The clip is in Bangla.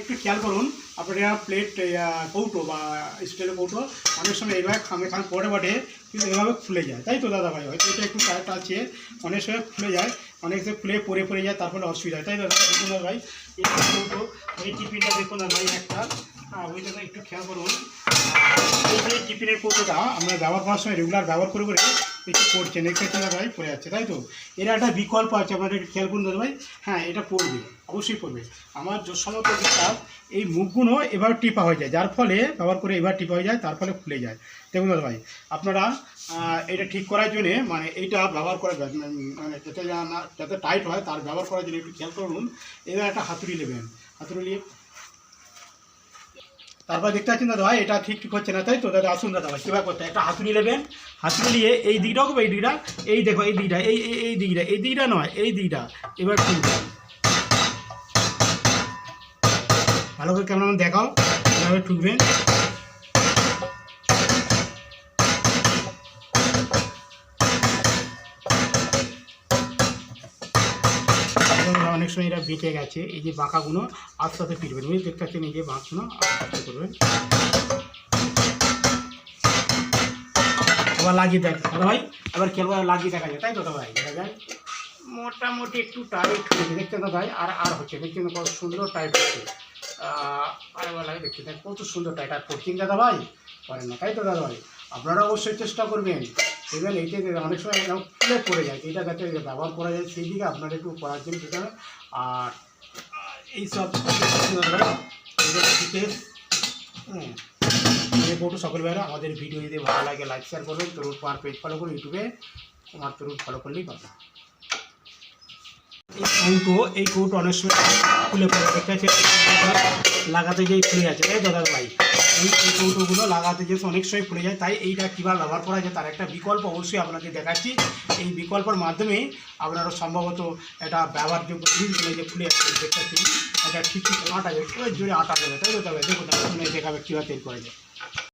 একটু খেয়াল করুন, আপনারা প্লেট কৌটো বা স্টিলের কৌটো অনেক সময় এইভাবে খাম পরে বটে, কিন্তু এভাবে খুলে যায়, তাই তো দাদা ভাই? হয়তো এটা একটু টাইট আছে, অনেক সময় খুলে যায়, অনেক সময় খুলে পরে যায়, তারপরে অসুবিধা হয়, তাই দাদা? দেখুন দাদা ভাই, এই কৌটো এই টিফিনটা দেখুন দাদা ভাই একটা, ওইটা একটু খেয়াল করুন। এই যে টিফিনের কৌটোটা আমরা ব্যবহার করার সময় রেগুলার ব্যবহার করে একটু পড়ছে, নেক্সট দাদা ভাই পড়ে যাচ্ছে, তাই তো? এর একটা বিকল্প আছে, আপনাদের একটু খেয়াল করুন দাদা ভাই। হ্যাঁ, এটা পড়বে, অবশ্যই পড়বে। আমার সমস্ত যেটা এই মুখগুলো এবার টিপা হয়ে যায়, যার ফলে ব্যবহার করে এবার টিপা হয়ে যায়, তার ফলে খুলে যায়। দেখুন দাদা ভাই, আপনারা এটা ঠিক করার জন্যে মানে এইটা ব্যবহার করে মানে যাতে টাইট হয় তার ব্যবহার করার জন্য একটু খেয়াল করুন। এবার একটা হাতুড়ি নেবেন, হাতুড়ি নিয়ে তারপর দেখতে পাচ্ছেন দাদা ভাই এটা ঠিক হচ্ছে না, তাই তো দাদা? আসুন দাদা ভাই কীভাবে করতে, একটা হাতুড়ি নেবেন, হাতুড়ি নিয়ে এই দিকটা হবে, এই দিকটা, এই দেখো এই দিকটা, এই দিকটা নয়, এই দিকটা এবার খুলবেন। ভালো করে কেমন দেখাও, এভাবে ঠুকবেন। অনেক সময় এরা বেঁকে গেছে, এই যে বাঁকাগুলো আস্তে আস্তে ফিরবেন, বুঝলি? দেখতে পাচ্ছেন এই যে বাঁকগুলো আস্তে আস্তে করবেন। আবার লাগিয়ে দেখ দাদা ভাই, আবার খেলবো লাগিয়ে দেখা যায়, তাই তো দাদা ভাই? দেখা যায় মোটামুটি একটু টাইট হয়েছে, দেখছেন দাদা ভাই? আর হচ্ছে, দেখছেন কত সুন্দর টাইট হচ্ছে। আরেকবার লাগে, দেখছেন কত সুন্দর টাইট। আর করছেন দাদা ভাই? পারেন না, তাই তো দাদা ভাই? আপনারা অবশ্যই চেষ্টা করবেন। দেখবেন এইটা অনেক সময় খুলে পড়ে যায়, এইটা যাতে ব্যবহার করা যায় সেই দিকে আপনারা একটু করার জন্য যেতে হবে। আর এইসব হ্যাঁ, কৌটো সকল ভাইরা আমাদের ভিডিও যদি ভালো লাগে লাইক শেয়ার করবেন, তরুণ পাওয়ার পেজ ফলো করুন, ইউটিউবে আমার তরুণ ফলো করলেই পাবেন। এই কৌটো অনেক সময় খুলে পড়ে, দেখতে আছে লাগাতে যেই খুলে যাচ্ছে, তাই দাদা ভাই? এই কৌটোগুলো লাগাতে যেয়ে অনেক সময় খুলে যায়, তাই এইটা কীভাবে ব্যবহার করা যায় তার একটা বিকল্প অবশ্যই আপনাদের দেখাচ্ছি। এই বিকল্পের মাধ্যমে আপনারা সম্ভবত এটা ব্যবহারযোগ্য জিনিসগুলো যে খুলে যাচ্ছে, দেখতে পাচ্ছি এটা ঠিক আটা যাবে, জোরে আটা যাবে, তাই তো? তবে দেখুন দেখাবে কীভাবে তৈরি করা যায়।